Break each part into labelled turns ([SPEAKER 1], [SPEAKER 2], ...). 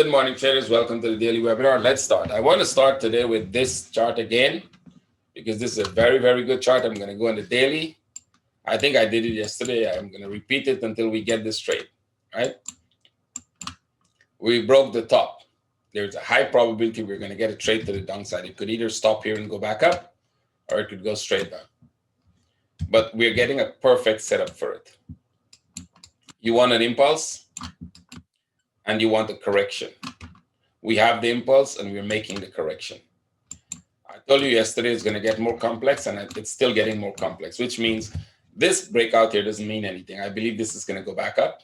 [SPEAKER 1] Good morning, traders. Welcome to the daily webinar. Let's start. I want to start today with this chart again because this is a very, very good chart. I'm going to go on the daily. I think I did it yesterday. I'm going to repeat it until we get this straight, right? We broke the top. There's a high probability we're going to get a trade to the downside. It could either stop here and go back up, or it could go straight down. But we're getting a perfect setup for it. You want an impulse and you want a correction. We have the impulse and we're making the correction. I told you yesterday it's going to get more complex, and it's still getting more complex, which means this breakout here doesn't mean anything. I believe this is going to go back up.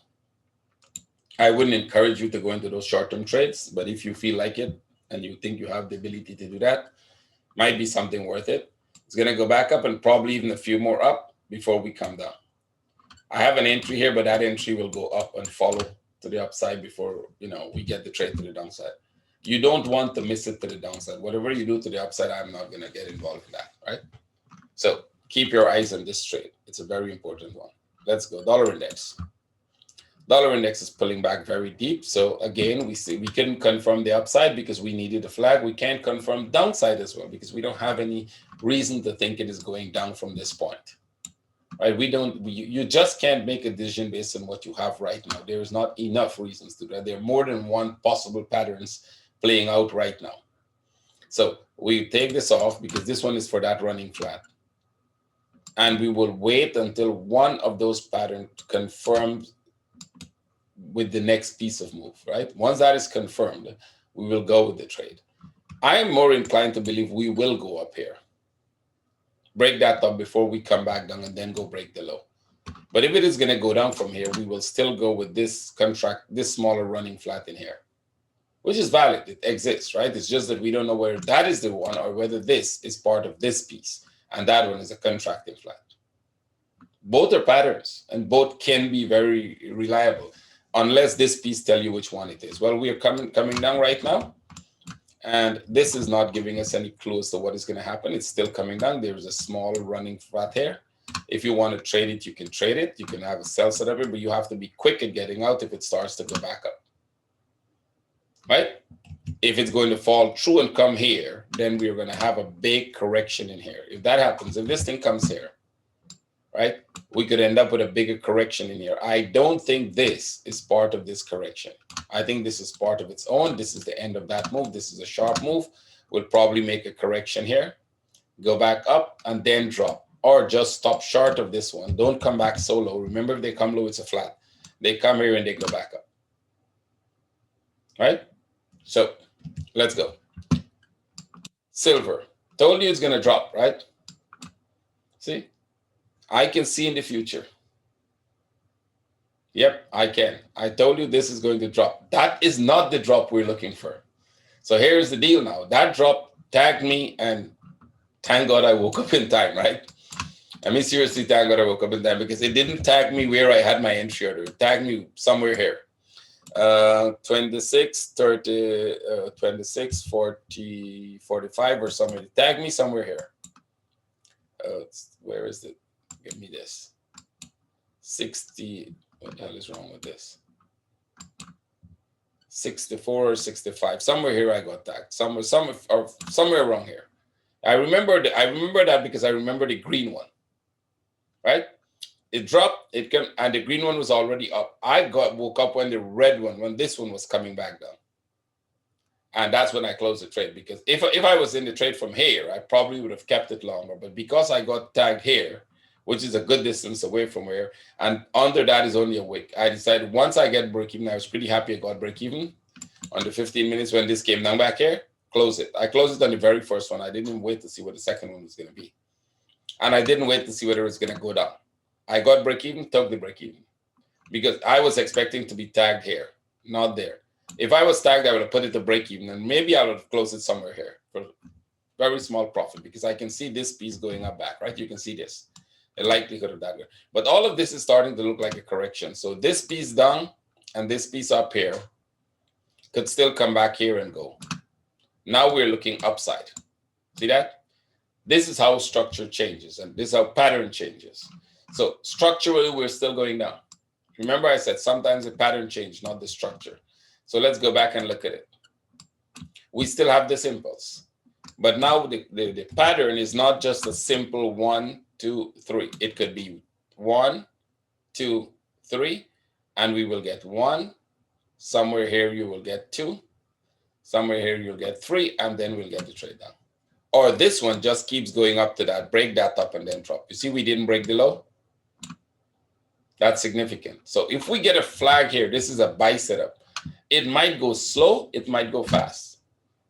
[SPEAKER 1] I wouldn't encourage you to go into those short-term trades, but if you feel like it and you think you have the ability to do that, might be something worth it. It's going to go back up and probably even a few more up before we come down. I have an entry here, but that entry will go up and follow to the upside before we get the trade to the downside. You don't want to miss it to the downside. Whatever you do to the upside, I'm not going to get involved in that, right? So keep your eyes on this trade. It's a very important one. Let's go. Dollar index. Dollar index is pulling back very deep. So again, we couldn't confirm the upside because we needed a flag. We can't confirm downside as well because we don't have any reason to think it is going down from this point. Right? You just can't make a decision based on what you have right now. There is not enough reasons to do that. There are more than one possible patterns playing out right now. So we take this off because this one is for that running flat. And we will wait until one of those patterns confirms with the next piece of move, right? Once that is confirmed, we will go with the trade. I am more inclined to believe we will go up here. Break that up before we come back down and then go break the low. But if it is going to go down from here, we will still go with this contract, this smaller running flat in here, which is valid. It exists, right? It's just that we don't know whether that is the one or whether this is part of this piece. And that one is a contracting flat. Both are patterns and both can be very reliable unless this piece tell you which one it is. Well, we are coming down right now. And this is not giving us any clues to what is going to happen. It's still coming down. There's a small running flat here. If you want to trade it, you can trade it. You can have a sell set of it, but you have to be quick at getting out if it starts to go back up. Right? If it's going to fall through and come here, then we're going to have a big correction in here. If that happens, if this thing comes here, right, we could end up with a bigger correction in here. I don't think this is part of this correction. I think this is part of its own. This is the end of that move. This is a sharp move. We'll probably make a correction here, go back up, and then drop. Or just stop short of this one. Don't come back so low. Remember, if they come low, it's a flat. They come here and they go back up. Right? So let's go. Silver. Told you it's going to drop, right? See? I can see in the future. Yep, I can. I told you this is going to drop. That is not the drop we're looking for. So here's the deal now. That drop tagged me, and thank God I woke up in time, right? I mean, seriously, thank God I woke up in time because it didn't tag me where I had my entry order. It tagged me somewhere here. 26, 30, 26, 40, 45 or somewhere. It tagged me somewhere here. Where is it? Give me this. 60. What the hell is wrong with this? 64 or 65. Somewhere here I got tagged. Somewhere around here. I remember that because I remember the green one. Right? It dropped, it came, and the green one was already up. I woke up when the red one, when this one was coming back down. And that's when I closed the trade, because if I was in the trade from here, I probably would have kept it longer. But because I got tagged here, which is a good distance away from where, and under that is only a wick, I decided once I get break even, I was pretty happy I got break even on the 15 minutes when this came down back here, close it. I closed it on the very first one. I didn't even wait to see what the second one was going to be. And I didn't wait to see whether it was going to go down. I got break even, took the break even, because I was expecting to be tagged here, not there. If I was tagged, I would have put it to break even, and maybe I would have closed it somewhere here for very small profit, because I can see this piece going up back, right? You can see this, the likelihood of that. But all of this is starting to look like a correction. So this piece down and this piece up here could still come back here and go. Now we're looking upside. See that? This is how structure changes, and this is how pattern changes. So structurally, we're still going down. Remember I said sometimes the pattern change, not the structure. So let's go back and look at it. We still have this impulse. But now the pattern is not just a simple 1, 2, 3. It could be 1, 2, 3, and we will get 1. Somewhere here you will get 2. Somewhere here you'll get 3, and then we'll get the trade down. Or this one just keeps going up to that, break that up, and then drop. You see we didn't break the low? That's significant. So if we get a flag here, this is a buy setup. It might go slow, it might go fast.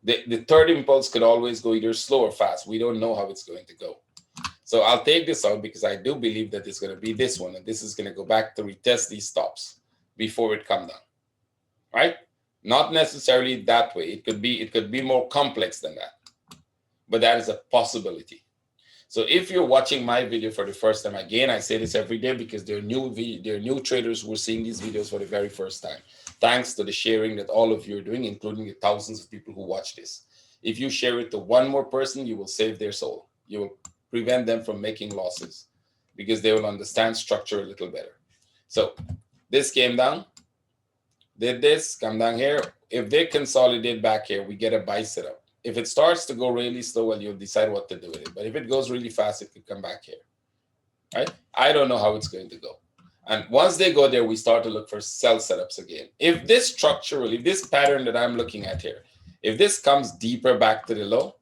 [SPEAKER 1] The third impulse could always go either slow or fast. We don't know how it's going to go. So I'll take this out because I do believe that it's going to be this one, and this is going to go back to retest these stops before it comes down, right? Not necessarily that way. It could be more complex than that, but that is a possibility. So if you're watching my video for the first time, again, I say this every day because there are new traders who are seeing these videos for the very first time. Thanks to the sharing that all of you are doing, including the thousands of people who watch this. If you share it to one more person, you will save their soul. You will prevent them from making losses because they will understand structure a little better. So this came down, did this, come down here. If they consolidate back here, we get a buy setup. If it starts to go really slow, well, you'll decide what to do with it. But if it goes really fast, it could come back here, right? I don't know how it's going to go. And once they go there, we start to look for sell setups again. If this structural, if this pattern that I'm looking at here, if this comes deeper back to the low,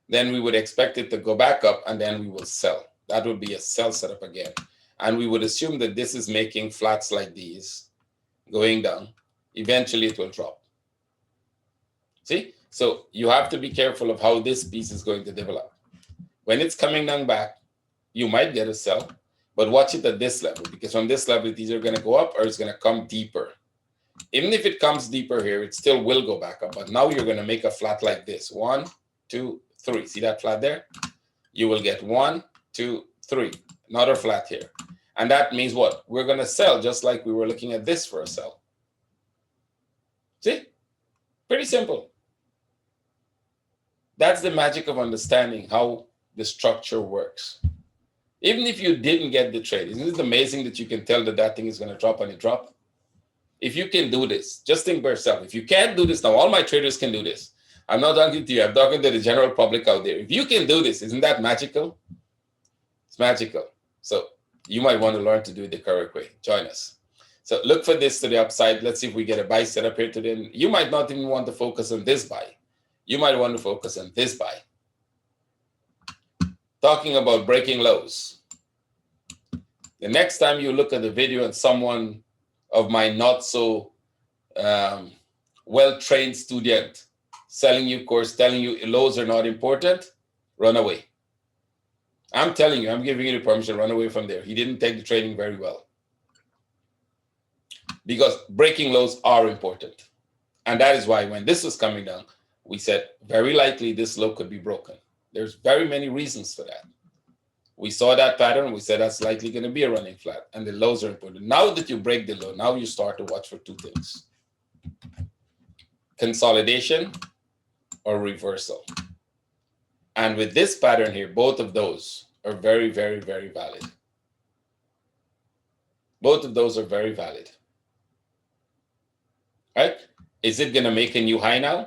[SPEAKER 1] then we would expect it to go back up and then we will sell. That would be a sell setup again. And we would assume that this is making flats like these, going down. Eventually it will drop. See? So you have to be careful of how this piece is going to develop. When it's coming down back, you might get a sell, but watch it at this level, because from this level, it's either going to go up or it's going to come deeper. Even if it comes deeper here, it still will go back up. But now you're going to make a flat like this. 1, 2, 3. See that flat there? You will get 1, 2, 3. Another flat here. And that means what? We're going to sell just like we were looking at this for a sell. See? Pretty simple. That's the magic of understanding how the structure works. Even if you didn't get the trade, isn't it amazing that you can tell that that thing is going to drop and it dropped? If you can do this, just think by yourself. If you can't do this now, all my traders can do this. I'm not talking to you. I'm talking to the general public out there. If you can do this, isn't that magical? It's magical. So you might want to learn to do it the correct way. Join us. So look for this to the upside. Let's see if we get a buy set up here today. You might not even want to focus on this buy. You might want to focus on this buy. Talking about breaking lows. The next time you look at the video and someone of my not so well-trained student selling you course, telling you lows are not important, run away. I'm telling you, I'm giving you the permission, run away from there. He didn't take the training very well. Because breaking lows are important. And that is why when this was coming down, we said very likely this low could be broken. There's very many reasons for that. We saw that pattern. We said that's likely going to be a running flat. And the lows are important. Now that you break the low, now you start to watch for two things. Consolidation or reversal. And with this pattern here, both of those are very, very, very valid. Both of those are very valid. Right? Is it going to make a new high now?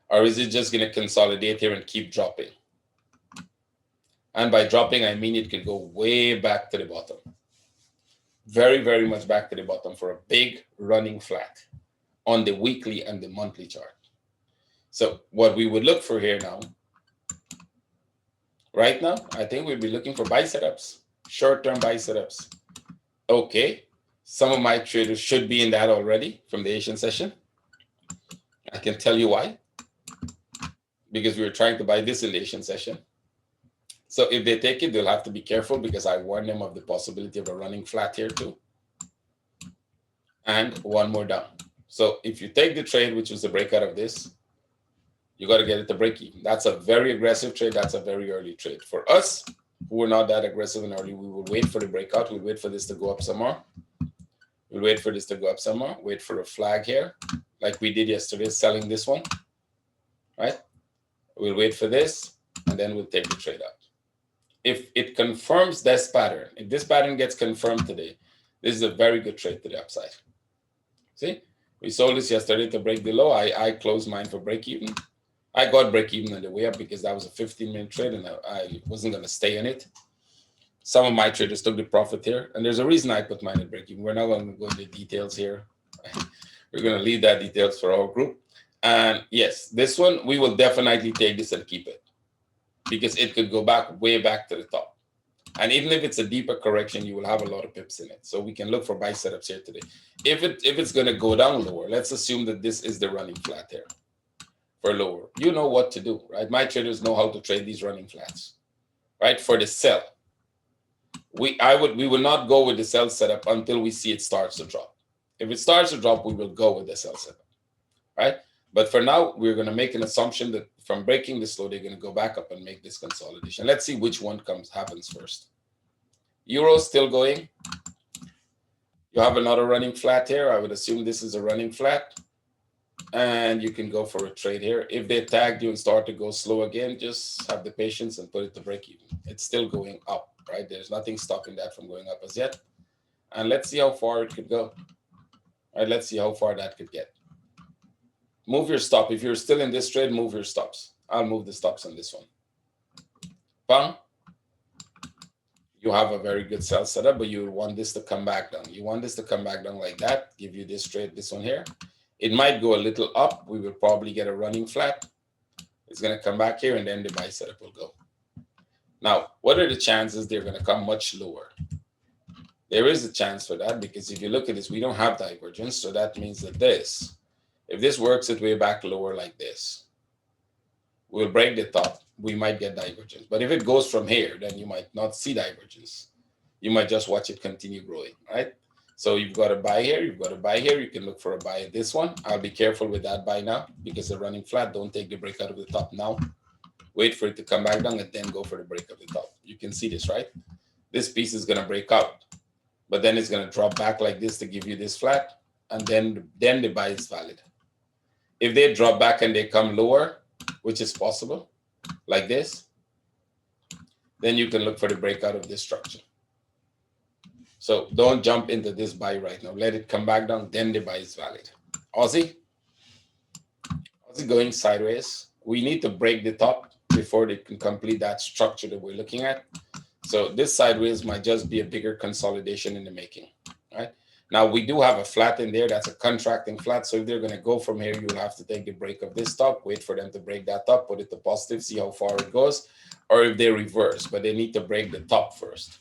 [SPEAKER 1] Or is it just going to consolidate here and keep dropping? And by dropping, I mean it could go way back to the bottom. Very, very much back to the bottom for a big running flat on the weekly and the monthly chart. So what we would look for here now, right now, I think we'd be looking for buy setups, short-term buy setups. Okay, some of my traders should be in that already from the Asian session. I can tell you why. Because we were trying to buy this in the Asian session. So if they take it, they'll have to be careful because I warned them of the possibility of a running flat here too. And one more down. So if you take the trade, which was the breakout of this, you got to get it to break even. That's a very aggressive trade. That's a very early trade. For us, who are not that aggressive and early, we will wait for the breakout. We'll wait for this to go up some more. We'll wait for this to go up some more. Wait for a flag here, like we did yesterday, selling this one, right? We'll wait for this, and then we'll take the trade out. If it confirms this pattern, if this pattern gets confirmed today, this is a very good trade to the upside. See, we sold this yesterday to break the low. I closed mine for break even. I got break even on the way up because that was a 15-minute trade and I wasn't going to stay in it. Some of my traders took the profit here, and there's a reason I put mine at break even. We're not going to go into details here. We're going to leave that details for our group. And yes, this one, we will definitely take this and keep it because it could go back, way back to the top. And even if it's a deeper correction, you will have a lot of pips in it. So we can look for buy setups here today. If it's going to go down lower, let's assume that this is the running flat here for lower. You know what to do, right? My traders know how to trade these running flats, right? For the sell, we will not go with the sell setup until we see it starts to drop. If it starts to drop, we will go with the sell setup, right? But for now, we're going to make an assumption that from breaking this low, they're going to go back up and make this consolidation. Let's see which one happens first. Euro still going. You have another running flat here. I would assume this is a running flat. And you can go for a trade here. If they tagged you and start to go slow again, just have the patience and put it to break even. It's still going up, right? There's nothing stopping that from going up as yet. And let's see how far it could go. All right, let's see how far that could get. Move your stop. If you're still in this trade, move your stops. I'll move the stops on this one. Bang. You have a very good sell setup, but you want this to come back down. You want this to come back down like that, give you this trade, this one here. It might go a little up. We will probably get a running flat. It's going to come back here, and then the buy setup will go. Now, what are the chances they're going to come much lower? There is a chance for that because if you look at this, we don't have divergence. So that means that if this works its way back lower like this, we'll break the top. We might get divergence. But if it goes from here, then you might not see divergence. You might just watch it continue growing, right? So you've got a buy here. You've got a buy here. You can look for a buy at this one. I'll be careful with that buy now because they're running flat. Don't take the break out of the top now. Wait for it to come back down and then go for the break of the top. You can see this, right? This piece is going to break out, but then it's going to drop back like this to give you this flat, and then the buy is valid. If they drop back and they come lower, which is possible, like this, then you can look for the breakout of this structure. So don't jump into this buy right now. Let it come back down, then the buy is valid. Aussie going sideways. We need to break the top before they can complete that structure that we're looking at. So this sideways might just be a bigger consolidation in the making, right? Now we do have a flat in there. That's a contracting flat. So if they're going to go from here, you'll have to take the break of this top, wait for them to break that top, put it to positive, see how far it goes, or if they reverse, but they need to break the top first.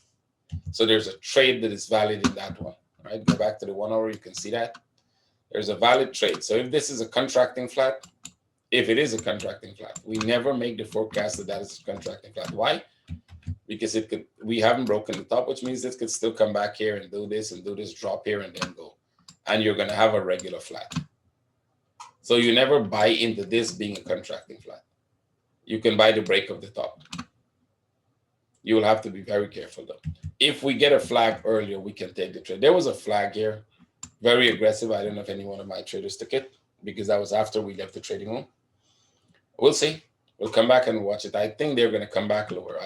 [SPEAKER 1] So there's a trade that is valid in that one, right? Go back to the 1 hour, you can see that. There's a valid trade. So if this is a contracting flat, if it is a contracting flat, we never make the forecast that is a contracting flat. Why? Because we haven't broken the top, which means this could still come back here and do this, drop here and then go. And you're going to have a regular flat. So you never buy into this being a contracting flat. You can buy the break of the top. You will have to be very careful though. If we get a flag earlier, we can take the trade. There was a flag here, very aggressive. I don't know if any one of my traders took it because that was after we left the trading room. We'll see. We'll come back and watch it. I think they're going to come back lower.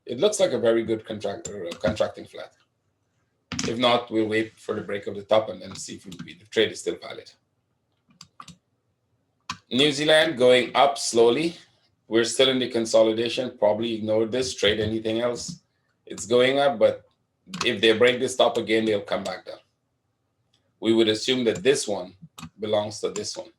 [SPEAKER 1] It looks like a very good contracting flat. If not, we'll wait for the break of the top and then see if the trade is still valid. New Zealand going up slowly. We're still in the consolidation. Probably ignore this, trade anything else. It's going up, but if they break this top again, they'll come back down. We would assume that this one belongs to this one.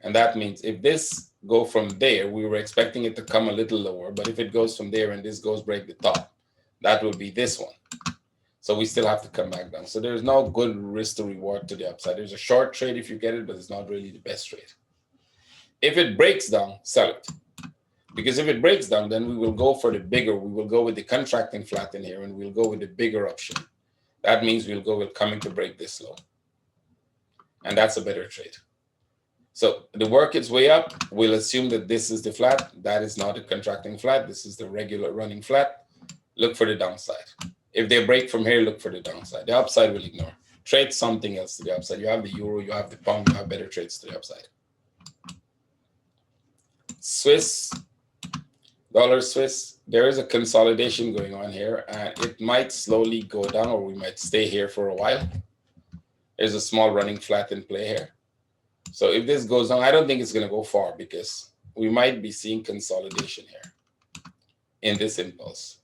[SPEAKER 1] And that means if this go from there, we were expecting it to come a little lower, but if it goes from there and this goes break the top, that will be this one. So we still have to come back down. So there's no good risk to reward to the upside. There's a short trade if you get it, but it's not really the best trade. If it breaks down, sell it. Because if it breaks down, then we will go for the bigger. We will go with the contracting flat in here, and we'll go with the bigger option. That means we'll go with coming to break this low. And that's a better trade. So the work its way up, we'll assume that this is the flat. That is not a contracting flat. This is the regular running flat. Look for the downside. If they break from here, look for the downside. The upside will ignore. Trade something else to the upside. You have the euro, you have the pound, you have better trades to the upside. Swiss, dollar Swiss, there is a consolidation going on here, and it might slowly go down, or we might stay here for a while. There's a small running flat in play here. So if this goes down, I don't think it's going to go far because we might be seeing consolidation here in this impulse.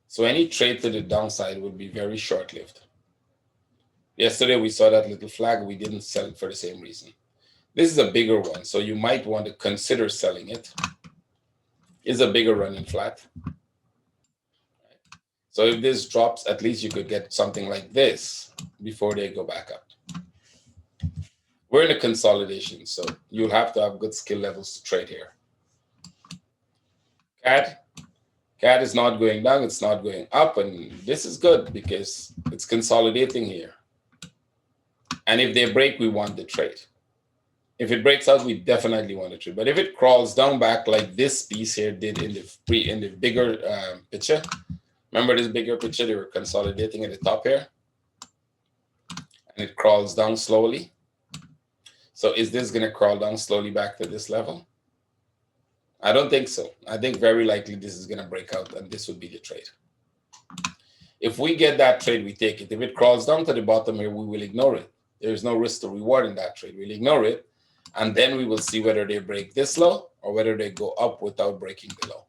[SPEAKER 1] So any trade to the downside would be very short-lived. Yesterday we saw that little flag. We didn't sell it for the same reason. This is a bigger one, so you might want to consider selling it. It's a bigger running flat. So if this drops, at least you could get something like this before they go back up. We're in a consolidation, so you'll have to have good skill levels to trade here. CAD is not going down, it's not going up, and this is good because it's consolidating here. And if they break, we want the trade. If it breaks out, we definitely want to trade. But if it crawls down back like this piece here did in the bigger picture, remember this bigger picture, they were consolidating at the top here, and it crawls down slowly. So is this going to crawl down slowly back to this level? I don't think so. I think very likely this is going to break out, and this would be the trade. If we get that trade, we take it. If it crawls down to the bottom here, we will ignore it. There's no risk to reward in that trade. We'll ignore it, and then we will see whether they break this low or whether they go up without breaking the low.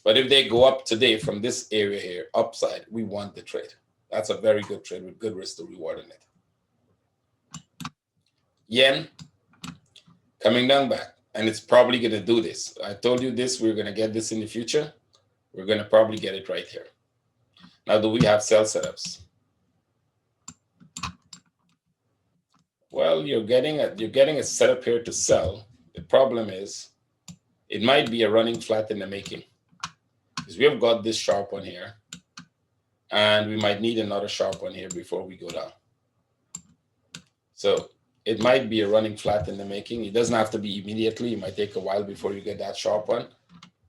[SPEAKER 1] But if they go up today from this area here, upside, we want the trade. That's a very good trade with good risk to reward in it. Yen coming down back, and it's probably going to do this. I told you this, we're going to get this in the future. We're going to probably get it right here. Now, do we have sell setups? Well, you're getting a setup here to sell. The problem is it might be a running flat in the making, because we have got this sharp one here, and we might need another sharp one here before we go down. So it might be a running flat in the making. It doesn't have to be immediately. It might take a while before you get that sharp one,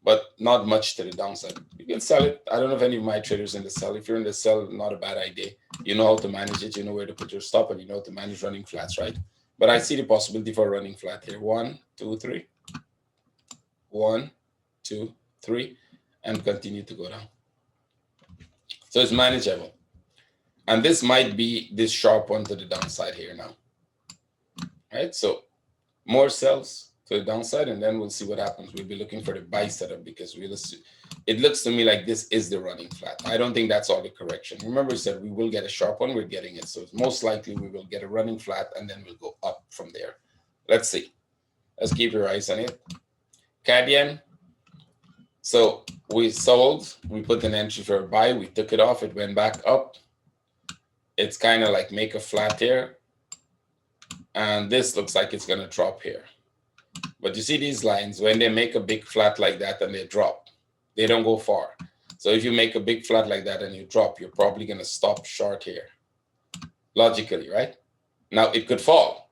[SPEAKER 1] but not much to the downside. You can sell it. I don't know if any of my traders in the sell. If you're in the sell, not a bad idea. You know how to manage it. You know where to put your stop, and you know how to manage running flats, right? But I see the possibility for a running flat here. 1, 2, 3. 1, 2, 3, and continue to go down. So it's manageable. And this might be this sharp one to the downside here now. Right, so more sells to the downside, and then we'll see what happens. We'll be looking for the buy setup because it looks to me like this is the running flat. I don't think that's all the correction. Remember, I said we will get a sharp one. We're getting it, so it's most likely we will get a running flat, and then we'll go up from there. Let's see. Let's keep your eyes on it. CAD yen. So we sold. We put an entry for a buy. We took it off. It went back up. It's kind of like make a flat here. And this looks like it's going to drop here. But you see these lines, when they make a big flat like that and they drop, they don't go far. So if you make a big flat like that and you drop, you're probably going to stop short here. Logically, right? Now, it could fall,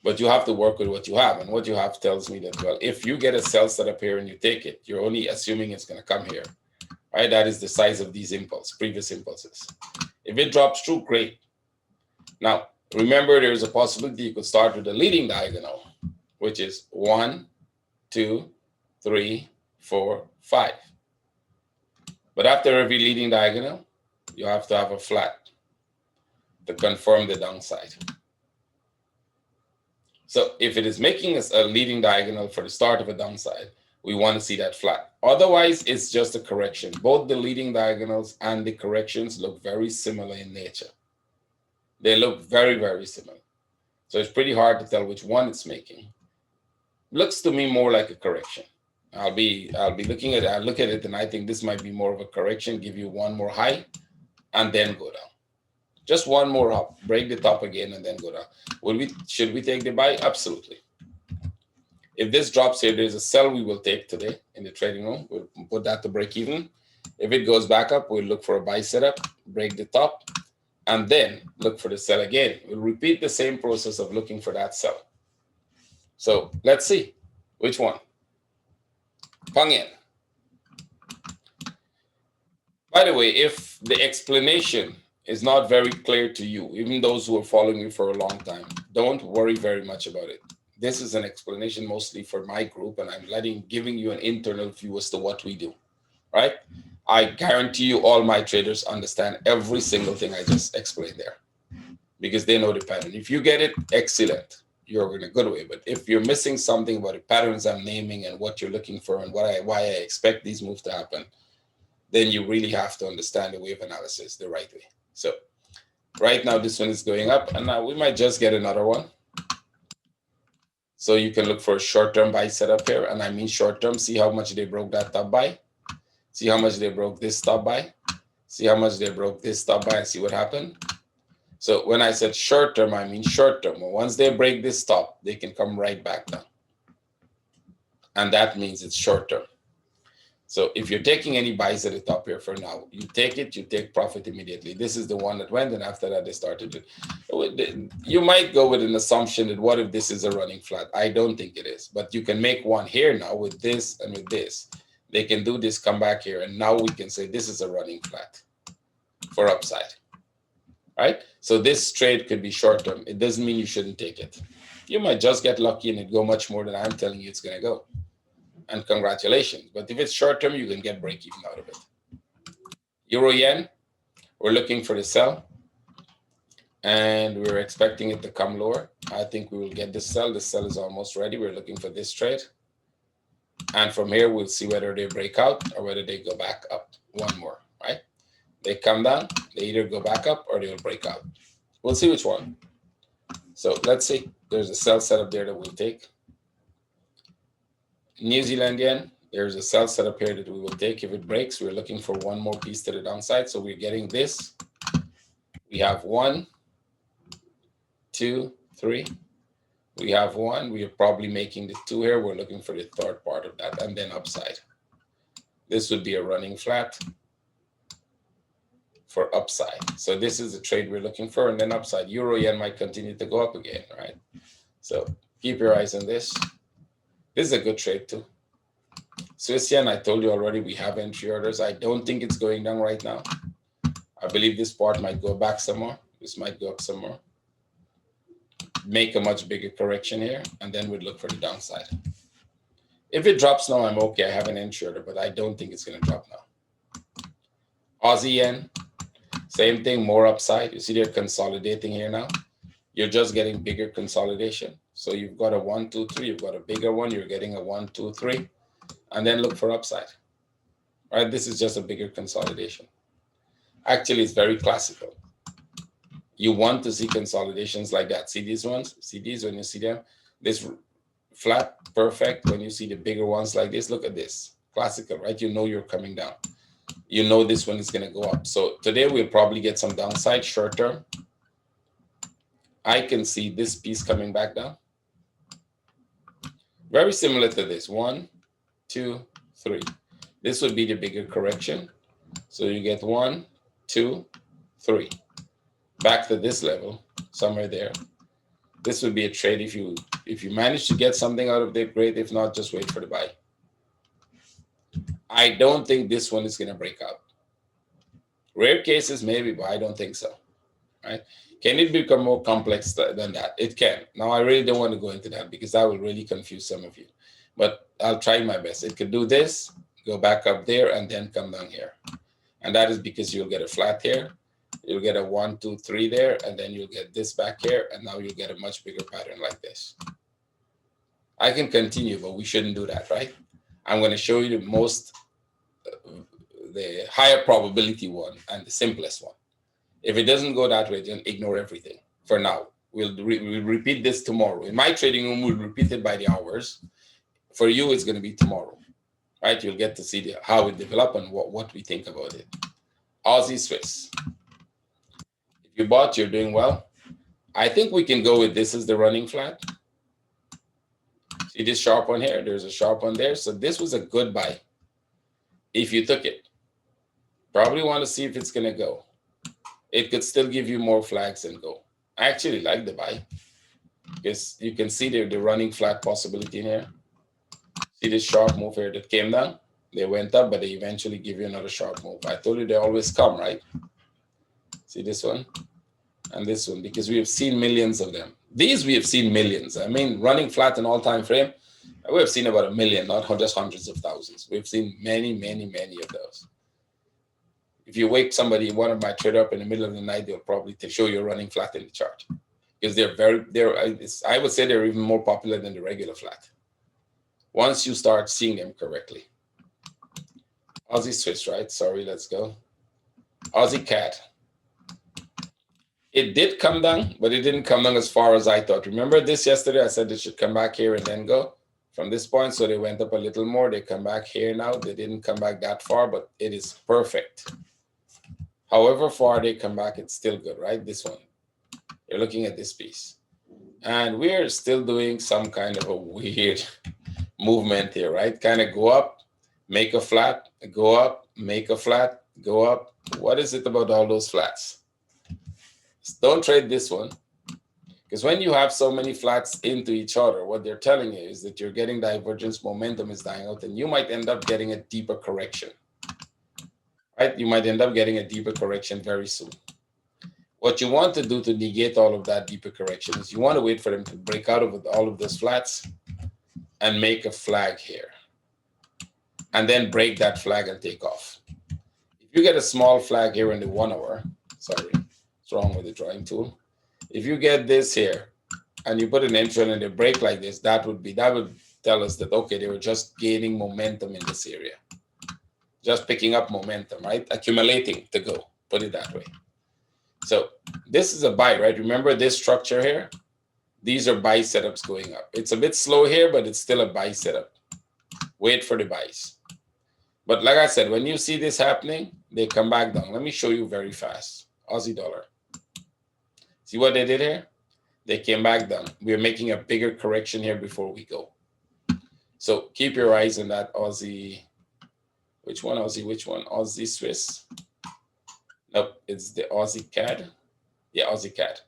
[SPEAKER 1] but you have to work with what you have. And what you have tells me that, well, if you get a sell setup here and you take it, you're only assuming it's going to come here. Right? That is the size of these previous impulses. If it drops through, great. Now, remember, there's a possibility you could start with a leading diagonal, which is 1, 2, 3, 4, 5. But after every leading diagonal, you have to have a flat to confirm the downside. So if it is making us a leading diagonal for the start of a downside, we want to see that flat. Otherwise, it's just a correction. Both the leading diagonals and the corrections look very similar in nature. They look very, very similar. So it's pretty hard to tell which one it's making. Looks to me more like a correction. I'll look at it, and I think this might be more of a correction, give you one more high, and then go down. Just one more up, break the top again, and then go down. Should we take the buy? Absolutely. If this drops here, there's a sell we will take today in the trading room. We'll put that to break even. If it goes back up, we'll look for a buy setup, break the top, and then look for the sell again. We'll repeat the same process of looking for that sell. So let's see which one. Pang Yen. By the way, if the explanation is not very clear to you, even those who are following me for a long time, don't worry very much about it. This is an explanation mostly for my group, and I'm giving you an internal view as to what we do, right? I guarantee you all my traders understand every single thing I just explained there. because they know the pattern. If you get it, excellent. You're in a good way. But if you're missing something about the patterns I'm naming and what you're looking for and why I expect these moves to happen, then you really have to understand the wave analysis the right way. So right now, this one is going up, and now we might just get another one. So you can look for a short-term buy setup here, and I mean short-term. See how much they broke that top buy. See how much they broke this top buy. See how much they broke this top buy, and see what happened. So when I said short-term, I mean short-term. Once they break this top, they can come right back down, and that means it's short-term. So if you're taking any buys at the top here for now, you take it, you take profit immediately. This is the one that went, and after that they started to. You might go with an assumption that what if this is a running flat? I don't think it is, but you can make one here now with this and with this. They can do this, come back here, and now we can say this is a running flat for upside, right? So this trade could be short term. It doesn't mean you shouldn't take it. You might just get lucky and it go much more than I'm telling you it's going to go. And congratulations. But if it's short term, you can get break even out of it. Euro yen, we're looking for the sell, and we're expecting it to come lower. I think we will get this sell. The sell is almost ready. We're looking for this trade. And from here, we'll see whether they break out or whether they go back up one more, right? They come down, they either go back up or they'll break out. We'll see which one. So let's see. There's a sell setup there that we'll take. New Zealand yen, there's a sell setup here that we will take. If it breaks, we're looking for one more piece to the downside. So we're getting this. We have 1, 2, 3. We have 1. We are probably making the 2 here. We're looking for the third part of that, and then upside. This would be a running flat for upside. So this is the trade we're looking for, and then upside. Euro yen might continue to go up again, right? So keep your eyes on this. This is a good trade too. Swiss yen, I told you already, we have entry orders. I don't think it's going down right now. I believe this part might go back some more. This might go up some more. Make a much bigger correction here, and then we'd look for the downside. If it drops now, I'm okay. I have an entry order, but I don't think it's going to drop now. Aussie yen, same thing, more upside. You see they're consolidating here now. You're just getting bigger consolidation. So you've got a 1, 2, 3. You've got a bigger one. You're getting a 1, 2, 3. And then look for upside. Right? This is just a bigger consolidation. Actually, it's very classical. You want to see consolidations like that. See these ones? See these when you see them? This flat, perfect. When you see the bigger ones like this, look at this. Classical, right? You know you're coming down. You know this one is going to go up. So today we'll probably get some downside short term. I can see this piece coming back down. Very similar to this. 1, 2, 3. This would be the bigger correction. So you get 1, 2, 3. Back to this level, somewhere there. This would be a trade if you manage to get something out of it, great. If not, just wait for the buy. I don't think this one is going to break out. Rare cases, maybe, but I don't think so. Right? Can it become more complex than that? It can. Now, I really don't want to go into that because that will really confuse some of you. But I'll try my best. It could do this, go back up there, and then come down here. And that is because you'll get a flat here. You'll get a 1, 2, 3 there, and then you'll get this back here, and now you'll get a much bigger pattern like this. I can continue, but we shouldn't do that, right? I'm going to show you the higher probability one and the simplest one. If it doesn't go that way, then ignore everything for now. We'll repeat this tomorrow. In my trading room, we'll repeat it by the hours. For you, it's going to be tomorrow, right? You'll get to see how it develops and what we think about it. Aussie Swiss. If you bought, you're doing well. I think we can go with this as the running flat. See this sharp one here? There's a sharp one there. So this was a good buy if you took it. Probably want to see if it's going to go. It could still give you more flags and go. I actually like the buy because you can see the running flat possibility in here. See this sharp move here that came down? They went up, but they eventually give you another sharp move. I told you they always come, right? See this one and this one, because we have seen millions of them. These we have seen millions. I mean, running flat in all-time frame, we have seen about 1 million, not just hundreds of thousands. We've seen many, many, many of those. If you wake somebody, one of my trader up in the middle of the night, they'll probably show you running flat in the chart, because I would say they're even more popular than the regular flat once you start seeing them correctly. Aussie Swiss, right? Sorry, let's go. Aussie CAD. It did come down, but it didn't come down as far as I thought. Remember this yesterday? I said it should come back here and then go from this point. So they went up a little more. They come back here now. They didn't come back that far, but it is perfect. However far they come back, it's still good, right? This one. You're looking at this piece. And we're still doing some kind of a weird movement here, right? Kind of go up, make a flat, go up, make a flat, go up. What is it about all those flats? Don't trade this one, because when you have so many flats into each other, what they're telling you is that you're getting divergence, momentum is dying out, and you might end up getting a deeper correction, right? You might end up getting a deeper correction very soon. What you want to do to negate all of that deeper correction is you want to wait for them to break out of all of those flats and make a flag here, and then break that flag and take off. If you get a small flag here in the 1 hour, sorry, what's wrong with the drawing tool? If you get this here and you put an entry and they break like this, that would tell us that, okay, they were just gaining momentum in this area, just picking up momentum, right? Accumulating to go, put it that way. So this is a buy, right? Remember this structure here? These are buy setups going up. It's a bit slow here, but it's still a buy setup. Wait for the buys. But like I said, when you see this happening, they come back down. Let me show you very fast. Aussie dollar. See what they did here? They came back down. We're making a bigger correction here before we go. So keep your eyes on that Aussie. Which one? Aussie, which one? Aussie Swiss. Nope, it's the Aussie CAD. Yeah, Aussie CAD.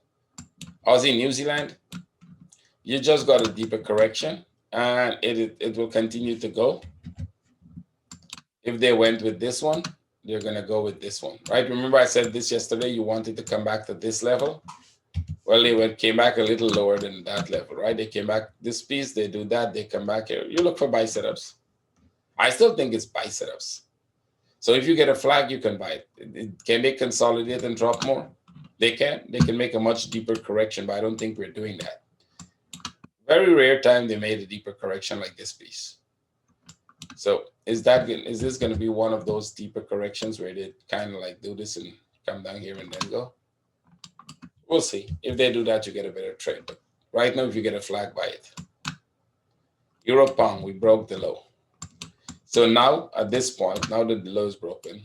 [SPEAKER 1] Aussie New Zealand. You just got a deeper correction, and it will continue to go. If they went with this one, they're going to go with this one, right? Remember I said this yesterday, you wanted to come back to this level. Well, they came back a little lower than that level, right? They came back this piece, they do that, they come back here. You look for buy setups. I still think it's buy setups. So if you get a flag, you can buy it. Can they consolidate and drop more? They can. They can make a much deeper correction, but I don't think we're doing that. Very rare time they made a deeper correction like this piece. So is this going to be one of those deeper corrections where they kind of like do this and come down here and then go? We'll see. If they do that, you get a better trade. But right now, if you get a flag, buy it. Euro pound, we broke the low. So now, at this point, now that the low is broken,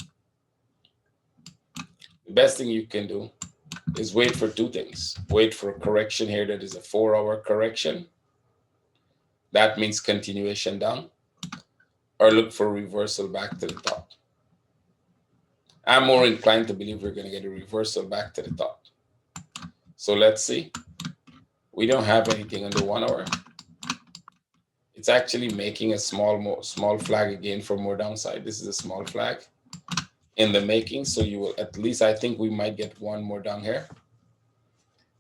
[SPEAKER 1] the best thing you can do is wait for two things. Wait for a correction here that is a 4-hour correction. That means continuation down. Or look for reversal back to the top. I'm more inclined to believe we're going to get a reversal back to the top. So let's see. We don't have anything on the 1 hour. It's actually making a small flag again for more downside. This is a small flag in the making. So you will at least, I think we might get one more down here.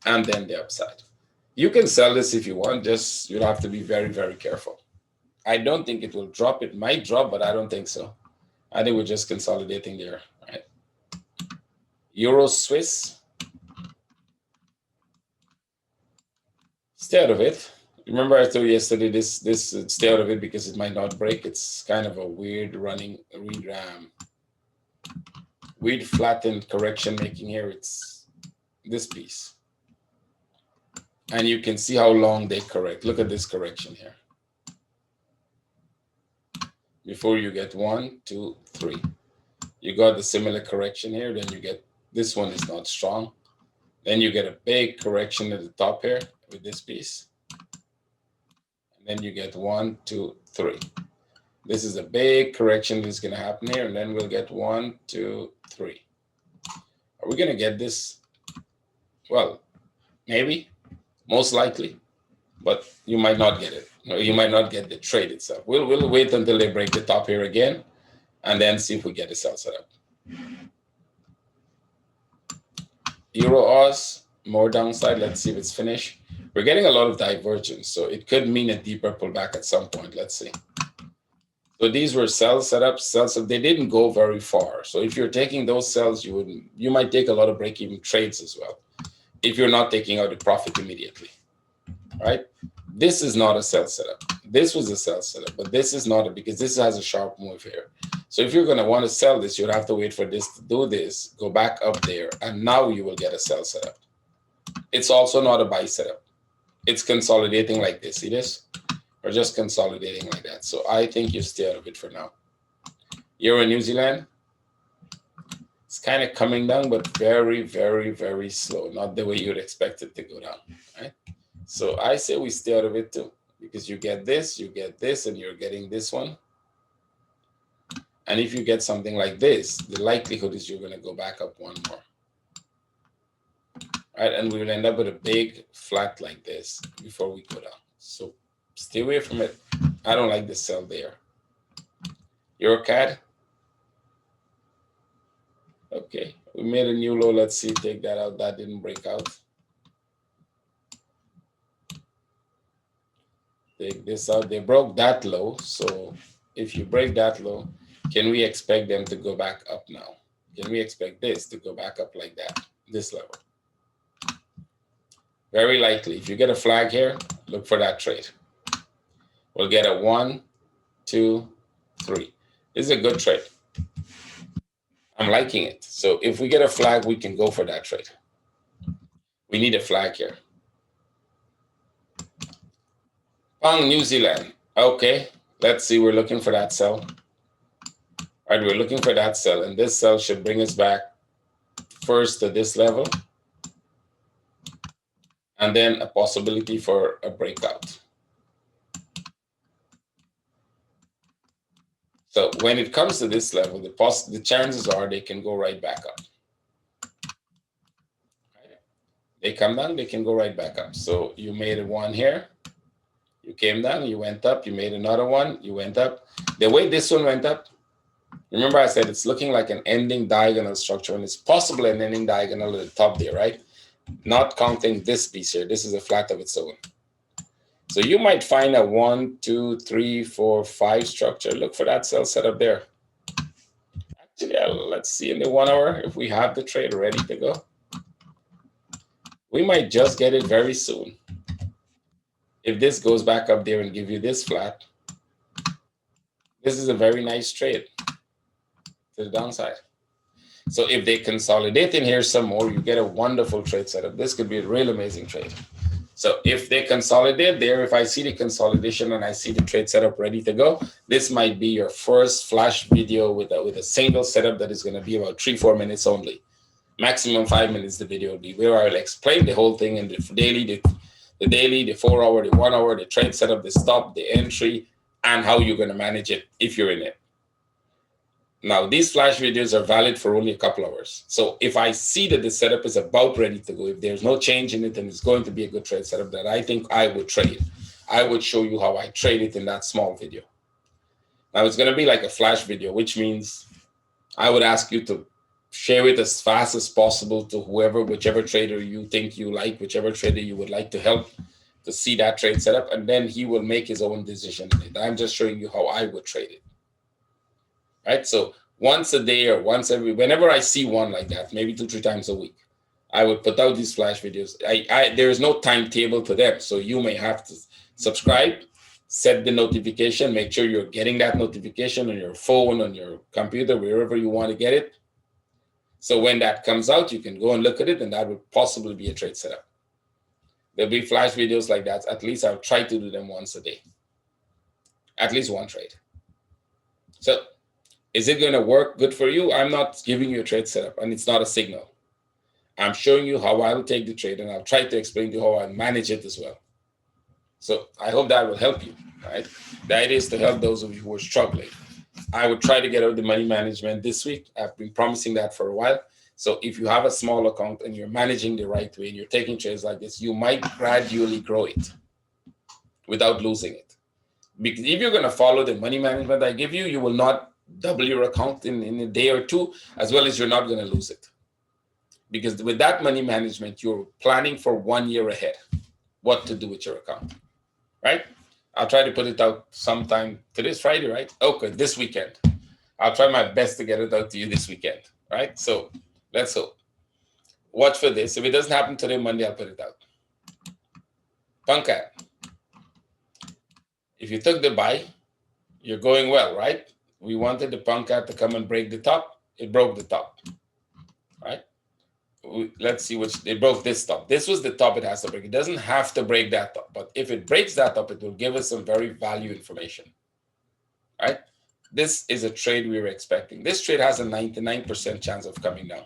[SPEAKER 1] And then the upside. You can sell this if you want, just you'll have to be very, very careful. I don't think it will drop. It might drop, but I don't think so. I think we're just consolidating there, right? Euro Swiss. Stay out of it. Remember I told you yesterday this stay out of it because it might not break. It's kind of a weird weird flattened correction making here. It's this piece. And you can see how long they correct. Look at this correction here. Before you get 1, 2, 3. You got the similar correction here. Then you get, this one is not strong. Then you get a big correction at the top here with this piece. And then you get 1, 2, 3. This is a big correction that's going to happen here. And then we'll get 1, 2, 3. Are we going to get this? Well, maybe, most likely, but you might not get it. You might not get the trade itself. We'll wait until they break the top here again, and then see if we get a sell setup. Euro Oz, more downside. Let's see if it's finished. We're getting a lot of divergence, so it could mean a deeper pullback at some point. Let's see. So these were sell setups, so they didn't go very far. So if you're taking those sells, you might take a lot of break-even trades as well, if you're not taking out the profit immediately, right? This is not a sell setup. This was a sell setup, but this is not, because this has a sharp move here. So if you're going to want to sell this, you'd have to wait for this to do this, go back up there, and now you will get a sell setup. It's also not a buy setup. It's consolidating like this. See this? Or just consolidating like that. So I think you stay out of it for now. Euro New Zealand, it's kind of coming down, but very, very, very slow. Not the way you'd expect it to go down, right? So I say we stay out of it too, because you get this, and you're getting this one. And if you get something like this, the likelihood is you're going to go back up one more. Right? And we will end up with a big flat like this before we go down. So stay away from it. I don't like the sell there. EuroCAD. Okay, we made a new low. Let's see, take that out. That didn't break out. Take this out. They broke that low. So if you break that low, can we expect them to go back up now? Can we expect this to go back up like that, this level? Very likely. If you get a flag here, look for that trade. We'll get a 1, 2, 3. This is a good trade. I'm liking it. So if we get a flag, we can go for that trade. We need a flag here. Pound New Zealand. Okay, let's see. We're looking for that sell. All right, we're looking for that sell. And this sell should bring us back first to this level. And then a possibility for a breakout. So when it comes to this level, the chances are they can go right back up. They come down, they can go right back up. So you made a one here. You came down, you went up, you made another one, you went up. The way this one went up, remember I said it's looking like an ending diagonal structure, and it's possible an ending diagonal at the top there, right? Not counting this piece here. This is a flat of its own. So you might find a 1, 2, 3, 4, 5 structure. Look for that sell setup there. Actually, let's see in the 1 hour if we have the trade ready to go. We might just get it very soon. If this goes back up there and give you this flat, this is a very nice trade to the downside. So if they consolidate in here some more, you get a wonderful trade setup. This could be a real amazing trade. So if they consolidate there, if I see the consolidation and I see the trade setup ready to go, this might be your first flash video with a single setup that is going to be about 3-4 minutes only. Maximum 5 minutes the video will be, where I will explain the whole thing in the daily, the 4 hour, the 1 hour, the trade setup, the stop, the entry, and how you're going to manage it if you're in it. Now, these flash videos are valid for only a couple hours. So if I see that the setup is about ready to go, if there's no change in it and it's going to be a good trade setup that I think I would trade, I would show you how I trade it in that small video. Now, it's going to be like a flash video, which means I would ask you to share it as fast as possible to whoever, whichever trader you think you like, whichever trader you would like to help to see that trade setup, and then he will make his own decision in it. I'm just showing you how I would trade it. Right? So once a day or whenever I see one like that, maybe 2-3 times a week, I would put out these flash videos. There is no timetable to them. So you may have to subscribe, set the notification, make sure you're getting that notification on your phone, on your computer, wherever you want to get it. So when that comes out, you can go and look at it, and that would possibly be a trade setup. There'll be flash videos like that. At least I'll try to do them once a day. At least one trade. So is it going to work good for you? I'm not giving you a trade setup, and it's not a signal. I'm showing you how I will take the trade, and I'll try to explain to you how I manage it as well. So I hope that will help you, right? The idea is to help those of you who are struggling. I would try to get out the money management this week. I've been promising that for a while. So if you have a small account and you're managing the right way and you're taking trades like this, you might gradually grow it without losing it. Because if you're going to follow the money management I give you, you will not double your account in a day or two, as well as you're not going to lose it. Because with that money management, you're planning for 1 year ahead what to do with your account, right? I'll try to put it out sometime. Today's Friday, right? Okay, this weekend. I'll try my best to get it out to you this weekend, right? So let's hope. Watch for this. If it doesn't happen today, Monday, I'll put it out. Punkat. If you took the buy, you're going well, right? We wanted the Punkat to come and break the top. It broke the top, right? Let's see which, it broke this top. This was the top it has to break. It doesn't have to break that top, but if it breaks that top, it will give us some very value information, right? This is a trade we were expecting. This trade has a 99% chance of coming down.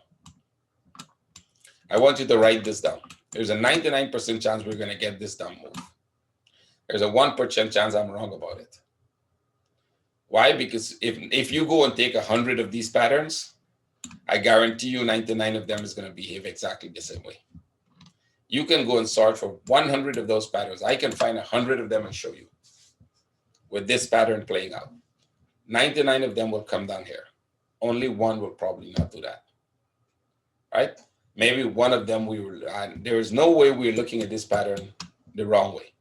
[SPEAKER 1] I want you to write this down. There's a 99% chance we're going to get this down move. There's a 1% chance I'm wrong about it. Why? Because if you go and take 100 of these patterns, I guarantee you 99 of them is going to behave exactly the same way. You can go and sort for 100 of those patterns. I can find 100 of them and show you with this pattern playing out. 99 of them will come down here. Only one will probably not do that, right? Maybe one of them there is no way we're looking at this pattern the wrong way,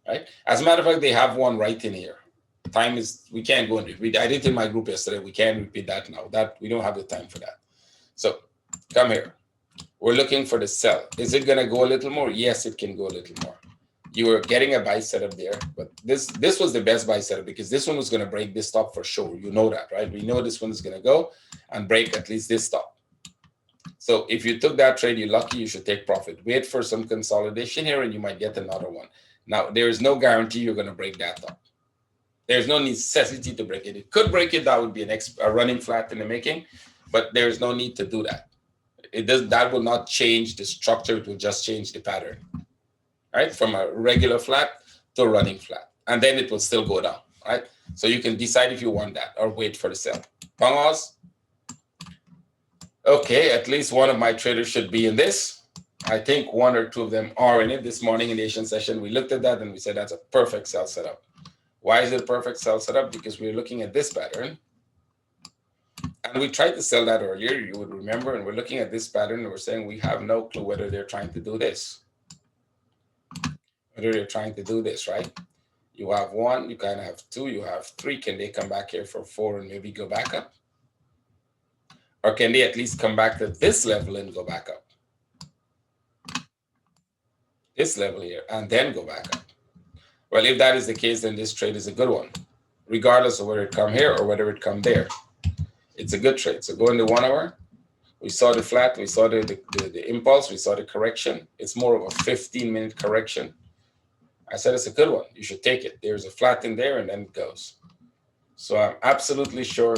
[SPEAKER 1] right? As a matter of fact, they have one right in here. Time is, we can't go and repeat. I did it in my group yesterday. We can't repeat that now. That we don't have the time for that. So come here. We're looking for the sell. Is it going to go a little more? Yes, it can go a little more. You were getting a buy setup there, but this was the best buy setup because this one was going to break this top for sure. You know that, right? We know this one is going to go and break at least this top. So if you took that trade, you're lucky, you should take profit. Wait for some consolidation here and you might get another one. Now, there is no guarantee you're going to break that top. There's no necessity to break it. It could break it. That would be a running flat in the making, but there's no need to do that. That will not change the structure. It will just change the pattern, right? From a regular flat to a running flat. And then it will still go down, right? So you can decide if you want that or wait for the sell. Pangos. Okay, at least one of my traders should be in this. I think one or two of them are in it. This morning in the Asian session, we looked at that and we said that's a perfect sell setup. Why is it a perfect sell setup? Because we're looking at this pattern. And we tried to sell that earlier, you would remember, and we're looking at this pattern and we're saying we have no clue whether they're trying to do this. Whether they're trying to do this, right? You have one, you kind of have two, you have three. Can they come back here for four and maybe go back up? Or can they at least come back to this level and go back up? This level here, and then go back up. Well, if that is the case, then this trade is a good one, regardless of whether it come here or whether it come there. It's a good trade. So go in the 1 hour. We saw the flat. We saw the impulse. We saw the correction. It's more of a 15-minute correction. I said it's a good one. You should take it. There's a flat in there, and then it goes. So I'm absolutely sure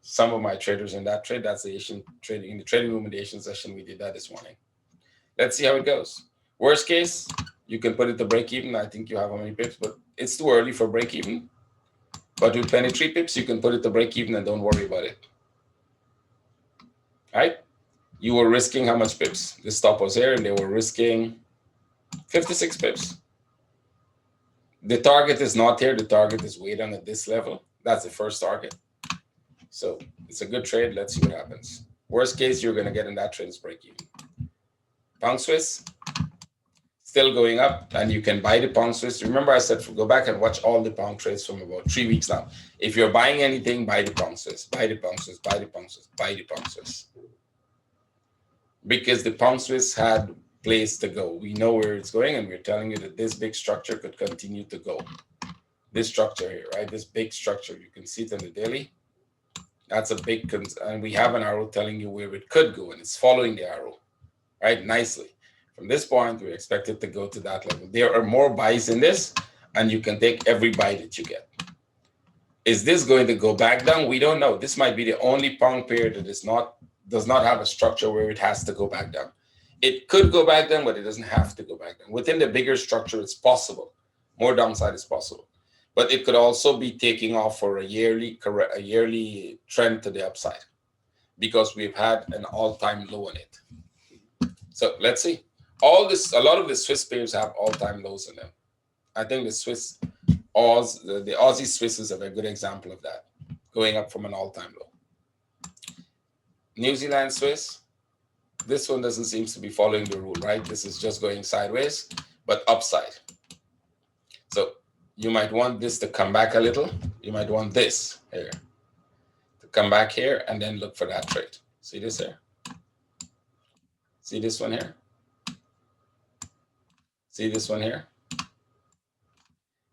[SPEAKER 1] some of my traders in that trade, that's the Asian trading, in the trading room in the Asian session, we did that this morning. Let's see how it goes. Worst case, you can put it to break even. I think you have how many pips, but it's too early for break even. But with 23 pips, you can put it to break even and don't worry about it. Right? You were risking how much pips? The stop was here and they were risking 56 pips. The target is not here. The target is way down at this level. That's the first target. So it's a good trade. Let's see what happens. Worst case, you're going to get in that trade is break even. Pound Swiss, still going up, and you can buy the Pound Swiss. Remember I said go back and watch all the pound trades from about 3 weeks now. If you're buying anything, buy the Pound Swiss, buy the Pound Swiss, buy the Pound Swiss, buy the Pound Swiss. Because the Pound Swiss had place to go. We know where it's going, and we're telling you that this big structure could continue to go. This structure here, right? This big structure, you can see it in the daily. That's a big, and we have an arrow telling you where it could go, and it's following the arrow, right? Nicely. From this point, we expect it to go to that level. There are more buys in this, and you can take every buy that you get. Is this going to go back down? We don't know. This might be the only pound pair that does not have a structure where it has to go back down. It could go back down, but it doesn't have to go back down. Within the bigger structure, it's possible. More downside is possible. But it could also be taking off for a yearly trend to the upside because we've had an all-time low in it. So let's see. A lot of the Swiss pairs have all-time lows in them. I think the Aussie Swiss is a very good example of that, going up from an all-time low. New Zealand Swiss, this one doesn't seem to be following the rule, right? This is just going sideways, but upside. So you might want this to come back a little. You might want this here to come back here and then look for that trade. See this here? See this one here? See this one here?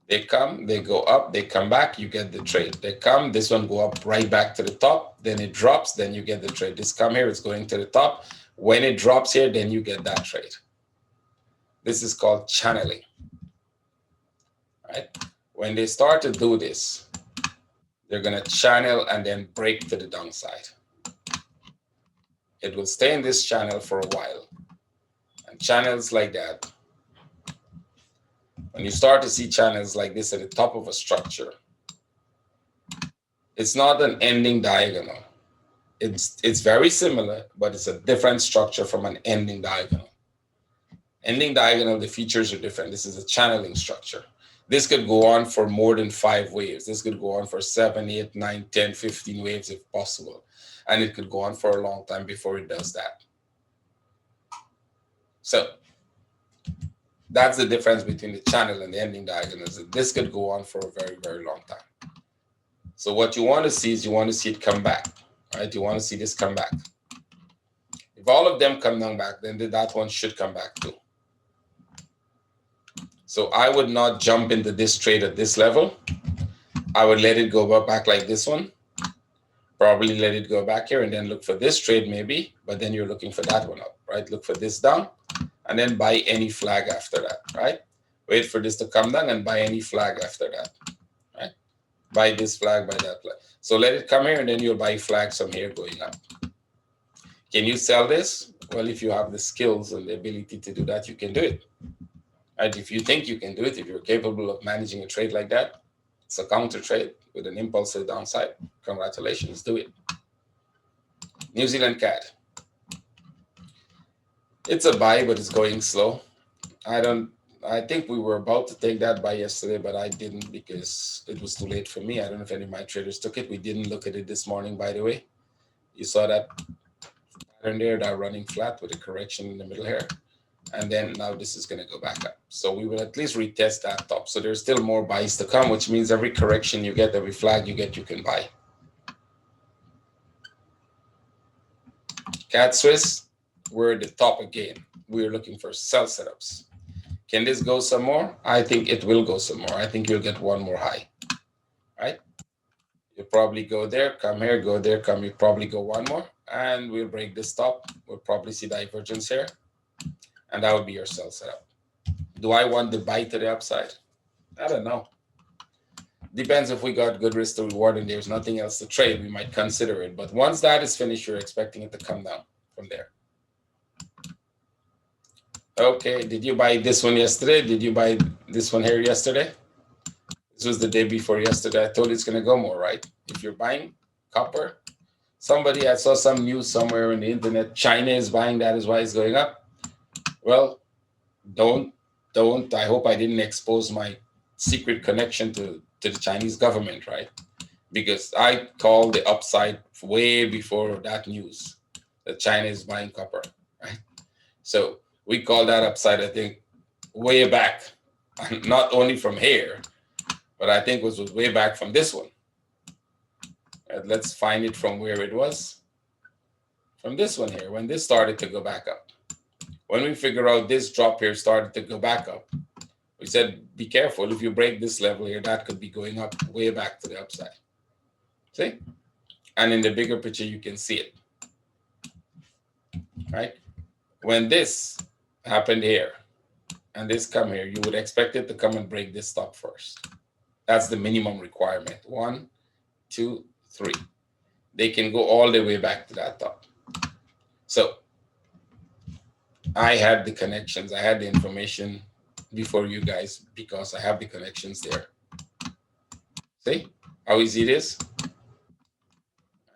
[SPEAKER 1] They come, they go up, they come back, you get the trade. They come, this one go up right back to the top, then it drops, then you get the trade. This come here, it's going to the top. When it drops here, then you get that trade. This is called channeling, right? When they start to do this, they're going to channel and then break to the downside. It will stay in this channel for a while. And channels like that, when you start to see channels like this at the top of a structure, it's not an ending diagonal. It's very similar, but it's a different structure from an ending diagonal. Ending diagonal, the features are different. This is a channeling structure. This could go on for more than 5 waves. This could go on for 7, 8, 9, 10, 15 waves if possible. And it could go on for a long time before it does that. So that's the difference between the channel and the ending diagonals. This could go on for a very, very long time. So what you want to see is you want to see it come back, right? You want to see this come back. If all of them come down back, then that one should come back too. So I would not jump into this trade at this level. I would let it go back like this one. Probably let it go back here and then look for this trade maybe, but then you're looking for that one up, right? Look for this down and then buy any flag after that, right? Wait for this to come down and buy any flag after that, right? Buy this flag, buy that flag. So let it come here and then you'll buy flags from here going up. Can you sell this? Well, if you have the skills and the ability to do that, you can do it. Right? If you think you can do it, if you're capable of managing a trade like that, it's a counter trade with an impulse to the downside. Congratulations, do it. New Zealand CAD. It's a buy, but it's going slow. I think we were about to take that buy yesterday, but I didn't because it was too late for me. I don't know if any of my traders took it. We didn't look at it this morning, by the way. You saw that pattern there, that running flat with a correction in the middle here. And then now this is going to go back up. So we will at least retest that top. So there's still more buys to come, which means every correction you get, every flag you get, you can buy. CAD Swiss, we're at the top again. We're looking for sell setups. Can this go some more? I think it will go some more. I think you'll get one more high, right? You'll probably go there, come here, go there, come. You probably go one more, and we'll break this top. We'll probably see divergence here. And that would be your sell setup. Do I want the buy to the upside? I don't know. Depends if we got good risk to reward and there's nothing else to trade, we might consider it. But once that is finished, you're expecting it to come down from there. Okay, did you buy this one yesterday? Did you buy this one here yesterday? This was the day before yesterday. I told you it's going to go more, right? If you're buying copper, I saw some news somewhere on the internet, China is buying, that is why it's going up. Well, don't. I hope I didn't expose my secret connection to the Chinese government, right? Because I called the upside way before that news that China is buying copper, right? So we called that upside, I think, way back, not only from here, but I think it was way back from this one. Let's find it from where it was. From this one here, when this started to go back up. When we figure out this drop here started to go back up, we said, be careful. If you break this level here, that could be going up way back to the upside. See? And in the bigger picture, you can see it. Right? When this happened here and this come here, you would expect it to come and break this top first. That's the minimum requirement. 1, 2, 3. They can go all the way back to that top. So I had the connections. I had the information before you guys because I have the connections there. See how easy it is?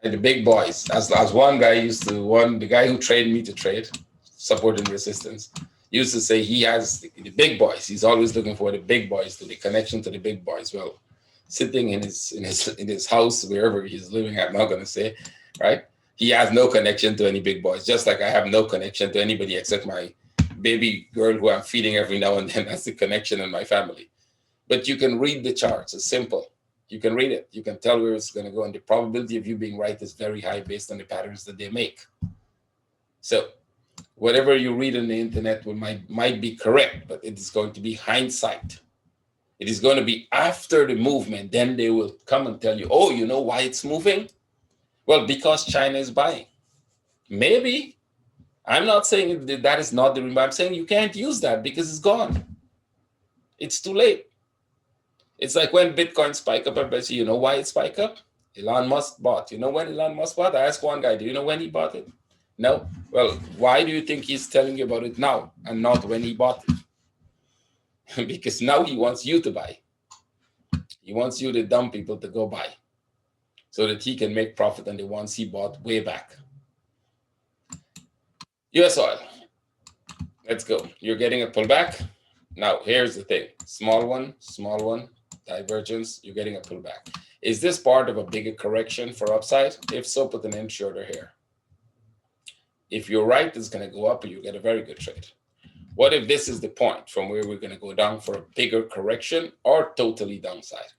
[SPEAKER 1] And the big boys, as one guy the guy who trained me to trade, support and resistance, used to say he has the big boys. He's always looking for the big boys, the connection to the big boys. Well, sitting in his house, wherever he's living, I'm not going to say, right? He has no connection to any big boys, just like I have no connection to anybody except my baby girl who I'm feeding every now and then. That's the connection in my family. But you can read the charts. It's simple. You can read it. You can tell where it's going to go. And the probability of you being right is very high based on the patterns that they make. So whatever you read on the internet might be correct, but it is going to be hindsight. It is going to be after the movement. Then they will come and tell you, oh, you know why it's moving? Well, because China is buying. Maybe. I'm not saying that is not the reason. I'm saying you can't use that because it's gone. It's too late. It's like when Bitcoin spike up, everybody say, you know why it spike up? Elon Musk bought. You know when Elon Musk bought? I asked one guy, do you know when he bought it? No. Well, why do you think he's telling you about it now and not when he bought it? Because now he wants you to buy. He wants you, the dumb people, to go buy so that he can make profit on the ones he bought way back. US oil. Let's go. You're getting a pullback. Now, here's the thing. Small one, divergence, you're getting a pullback. Is this part of a bigger correction for upside? If so, put an inch shorter here. If you're right, it's going to go up and you get a very good trade. What if this is the point from where we're going to go down for a bigger correction or totally downside?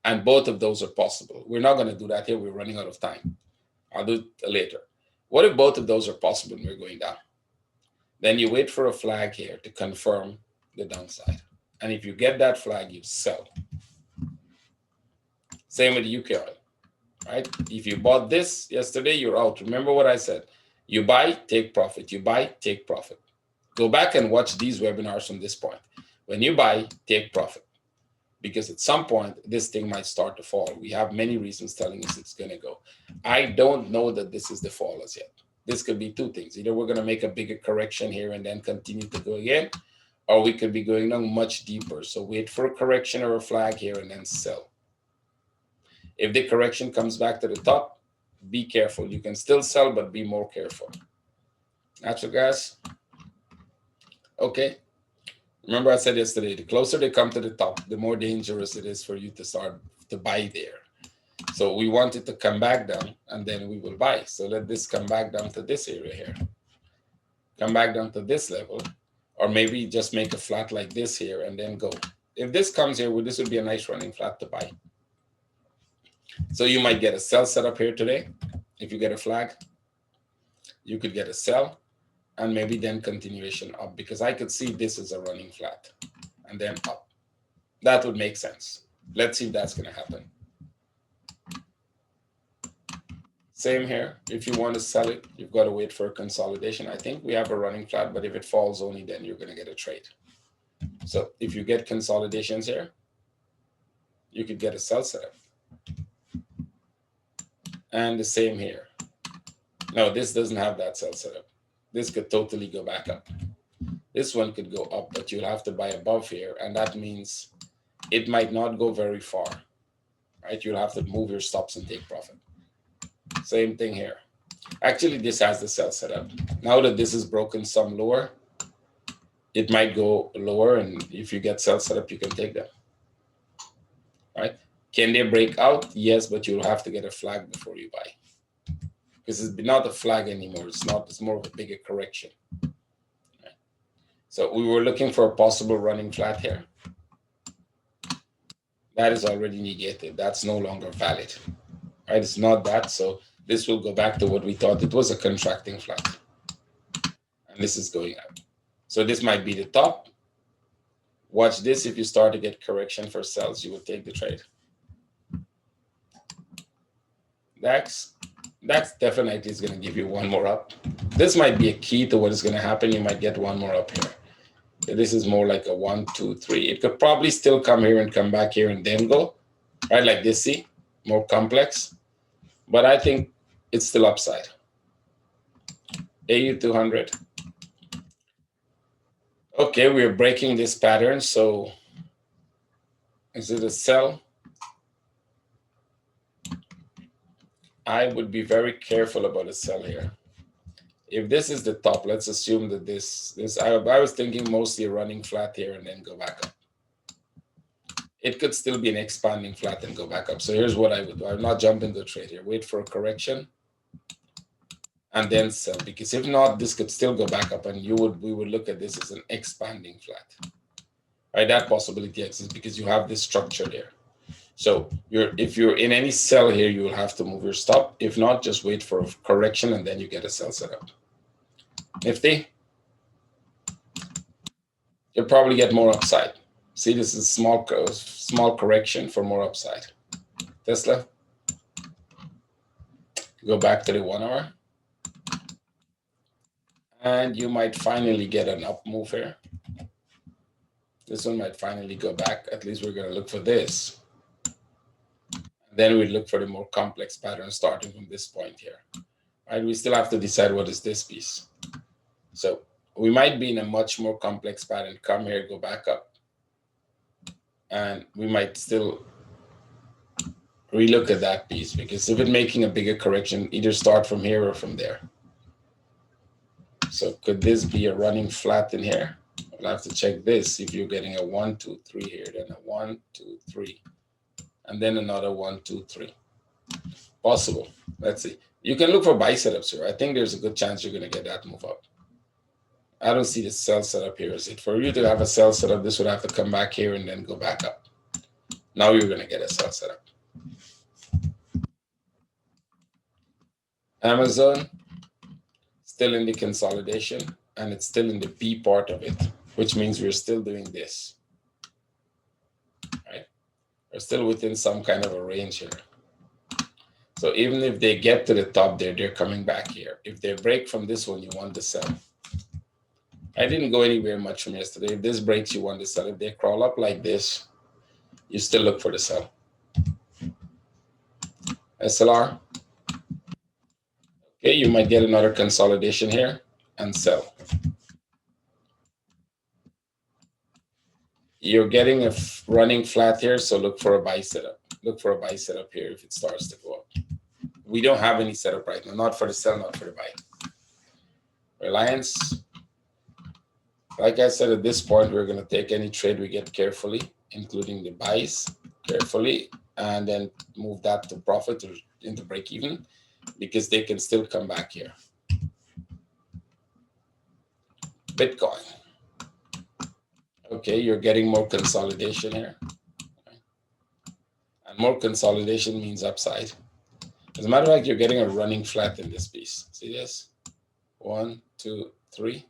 [SPEAKER 1] And both of those are possible. We're not going to do that here. We're running out of time. I'll do it later. What if both of those are possible and we're going down? Then you wait for a flag here to confirm the downside. And if you get that flag, you sell. Same with the UK oil, right? If you bought this yesterday, you're out. Remember what I said. You buy, take profit. You buy, take profit. Go back and watch these webinars from this point. When you buy, take profit. Because at some point, this thing might start to fall. We have many reasons telling us it's going to go. I don't know that this is the fall as yet. This could be two things. Either we're going to make a bigger correction here and then continue to go again, or we could be going down much deeper. So wait for a correction or a flag here and then sell. If the correction comes back to the top, be careful. You can still sell, but be more careful. Natural gas. Okay. Remember I said yesterday, the closer they come to the top, the more dangerous it is for you to start to buy there. So we want it to come back down and then we will buy. So let this come back down to this area here. Come back down to this level, or maybe just make a flat like this here and then go. If this comes here, well, this would be a nice running flat to buy. So you might get a sell setup here today. If you get a flag, you could get a sell and maybe then continuation up, because I could see this as a running flat and then up. That would make sense. Let's see if that's going to happen. Same here. If you want to sell it, you've got to wait for a consolidation. I think we have a running flat, but if it falls only, then you're going to get a trade. So if you get consolidations here, you could get a sell setup. And the same here. No, this doesn't have that sell setup. This could totally go back up. This one could go up, but you'll have to buy above here. And that means it might not go very far, right? You'll have to move your stops and take profit. Same thing here. Actually, this has the sell setup. Now that this is broken some lower, it might go lower. And if you get sell setup, you can take them, right? Can they break out? Yes, but you'll have to get a flag before you buy. Because it's not a flag anymore. It's more of a bigger correction. Right? So we were looking for a possible running flat here. That is already negated. That's no longer valid. Right? It's not that. So this will go back to what we thought it was, a contracting flat. And this is going up. So this might be the top. Watch this. If you start to get correction for sells, you will take the trade. That's definitely is going to give you one more up. This might be a key to what is going to happen. You might get one more up here. This is more like a 1, 2, 3. It could probably still come here and come back here and then go, right? Like this, see, more complex. But I think it's still upside. AU200. Okay, we're breaking this pattern. So is it a sell? I would be very careful about a sell here. If this is the top, let's assume that this I was thinking mostly a running flat here and then go back up. It could still be an expanding flat and go back up. So here's what I would do. I would not jump into the trade here. Wait for a correction and then sell. Because if not, this could still go back up and we would look at this as an expanding flat. right? That possibility exists because you have this structure there. So if you're in any sell here, you will have to move your stop. If not, just wait for a correction and then you get a sell setup. Nifty, you'll probably get more upside. See, this is small correction for more upside. Tesla, go back to the 1 hour. And you might finally get an up move here. This one might finally go back. At least we're going to look for this. Then we look for the more complex pattern starting from this point here. Right? We still have to decide what is this piece. So we might be in a much more complex pattern. Come here, go back up. And we might still relook at that piece because if it's making a bigger correction, either start from here or from there. So could this be a running flat in here? We'll have to check this. If you're getting a 1, 2, 3 here, then a 1, 2, 3, and then another 1, 2, 3. Possible. Let's see. You can look for buy setups here. I think there's a good chance you're going to get that move up. I don't see the sell setup here. Is it for you to have a sell setup? This would have to come back here and then go back up. Now you're going to get a sell setup. Amazon, still in the consolidation, and it's still in the B part of it, which means we're still doing this. Right? We're still within some kind of a range here. So even if they get to the top there, they're coming back here. If they break from this one, you want to sell. I didn't go anywhere much from yesterday. If this breaks, you want to sell. If they crawl up like this, you still look for the sell. SLR. Okay, you might get another consolidation here and sell. You're getting a running flat here, so look for a buy setup. Look for a buy setup here if it starts to go up. We don't have any setup right now, not for the sell, not for the buy. Reliance. Like I said, at this point, we're going to take any trade we get carefully, including the buys carefully, and then move that to profit or into break even, because they can still come back here. Bitcoin. Okay, you're getting more consolidation here. And more consolidation means upside. As a matter of fact, you're getting a running flat in this piece. See this? 1, 2, 3.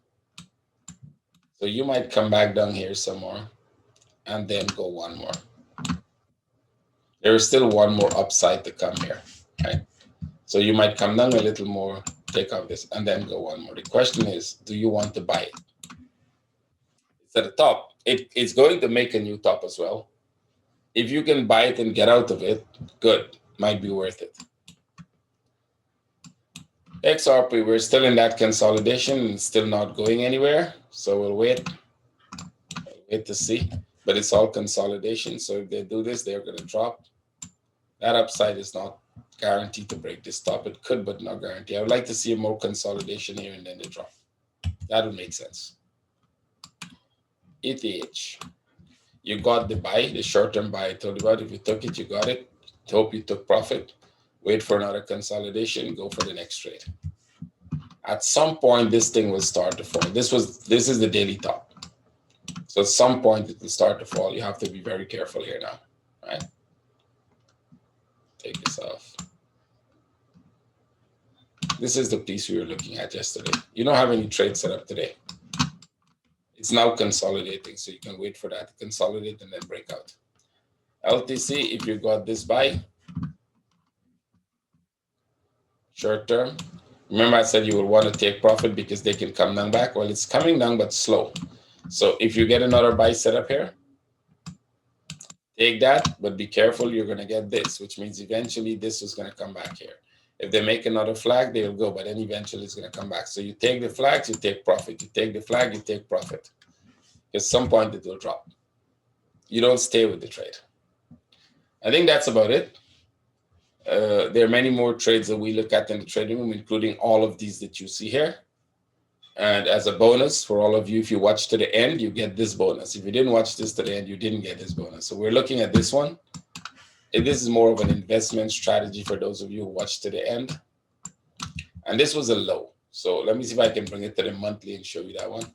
[SPEAKER 1] So you might come back down here some more and then go one more. There is still one more upside to come here, right? So you might come down a little more, take off this, and then go one more. The question is, do you want to buy it? It's at the top. It's going to make a new top as well. If you can buy it and get out of it, good. Might be worth it. XRP, we're still in that consolidation and still not going anywhere. So we'll wait to see. But it's all consolidation. So if they do this, they're going to drop. That upside is not guaranteed to break this top. It could, but not guaranteed. I would like to see more consolidation here and then they drop. That would make sense. ETH. You got the buy, the short-term buy I told you about. If you took it, you got it. Hope you took profit. Wait for another consolidation. Go for the next trade. At some point, this thing will start to fall. This is the daily top. So at some point, it will start to fall. You have to be very careful here now, right? Take this off. This is the piece we were looking at yesterday. You don't have any trade set up today. It's now consolidating, so you can wait for that to consolidate and then break out. LTC, if you got this buy, short term, remember I said you will want to take profit because they can come down back. Well, it's coming down, but slow. So if you get another buy set up here, take that, but be careful, you're going to get this, which means eventually this is going to come back here. If they make another flag, they'll go, but then eventually it's going to come back. So you take the flags, you take profit. You take the flag, you take profit. At some point, it will drop. You don't stay with the trade. I think that's about it. There are many more trades that we look at in the trading room, including all of these that you see here. And as a bonus for all of you, if you watch to the end, you get this bonus. If you didn't watch this to the end, you didn't get this bonus. So we're looking at this one. This is more of an investment strategy for those of you who watch to the end. And this was a low. So let me see if I can bring it to the monthly and show you that one.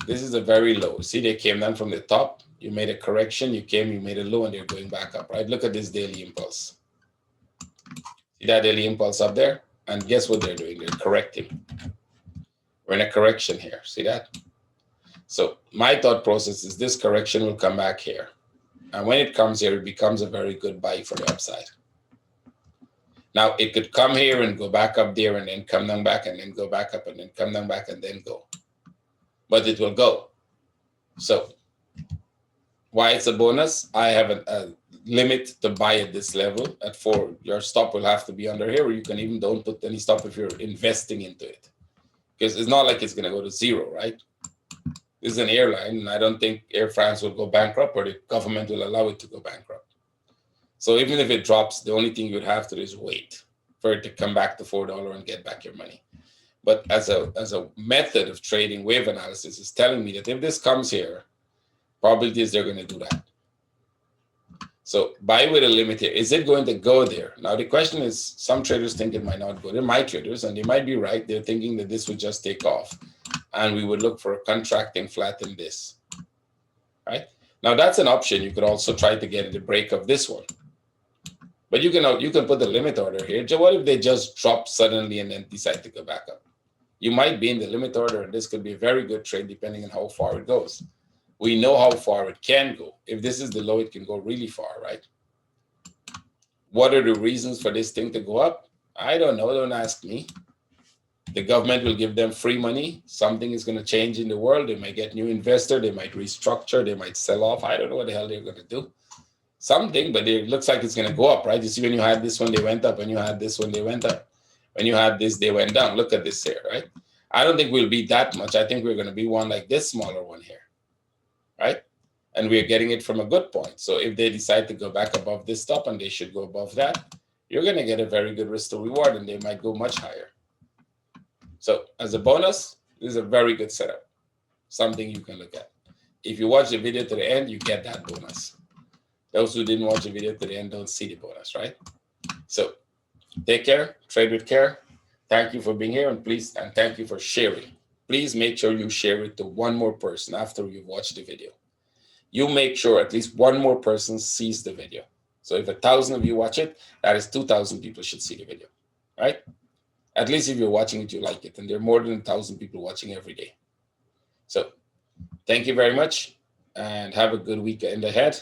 [SPEAKER 1] This is a very low. See, they came down from the top. You made a correction. You made a low, and they're going back up, right? Look at this daily impulse. See that daily impulse up there? And guess what they're doing? They're correcting. We're in a correction here. See that? So my thought process is this correction will come back here. And when it comes here, it becomes a very good buy for the upside. Now, it could come here and go back up there and then come down back and then go back up and then come down back and then go. But it will go. So why it's a bonus? I have a limit to buy at this level. At 4, your stop will have to be under here, or you can even don't put any stop if you're investing into it. Because it's not like it's going to go to 0, right? This is an airline, and I don't think Air France will go bankrupt, or the government will allow it to go bankrupt. So even if it drops, the only thing you'd have to do is wait for it to come back to $4 and get back your money. But as a method of trading, wave analysis is telling me that if this comes here, probability is they're going to do that. So buy with a limit here. Is it going to go there? Now the question is, some traders think it might not go. They're my traders, and they might be right. They're thinking that this would just take off, and we would look for a contracting flat in this, right? Now that's an option. You could also try to get the break of this one. But you can put the limit order here. What if they just drop suddenly and then decide to go back up? You might be in the limit order, and this could be a very good trade depending on how far it goes. We know how far it can go. If this is the low, it can go really far, right? What are the reasons for this thing to go up? I don't know. Don't ask me. The government will give them free money. Something is going to change in the world. They might get new investor. They might restructure. They might sell off. I don't know what the hell they're going to do. Something, but it looks like it's going to go up, right? You see, when you had this one, they went up. When you had this one, they went up. When you had this, they went down. Look at this here, right? I don't think we'll be that much. I think we're going to be one like this smaller one here, right? And we're getting it from a good point. So if they decide to go back above this top, and they should go above that, you're going to get a very good risk to reward, and they might go much higher. So as a bonus, this is a very good setup, something you can look at. If you watch the video to the end, you get that bonus. Those who didn't watch the video to the end don't see the bonus, right? So take care, trade with care. Thank you for being here, and thank you for sharing. Please make sure you share it to one more person after you've watched the video. You make sure at least one more person sees the video. So if 1,000 of you watch it, that is 2,000 people should see the video, right? At least if you're watching it, you like it. And there are more than 1,000 people watching every day. So thank you very much, and have a good weekend ahead.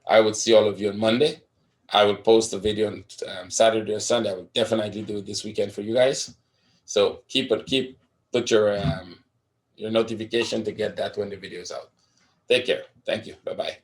[SPEAKER 1] I will see all of you on Monday. I will post a video on Saturday or Sunday. I will definitely do it this weekend for you guys. So put your notification to get that when the video is out. Take care. Thank you. Bye-bye.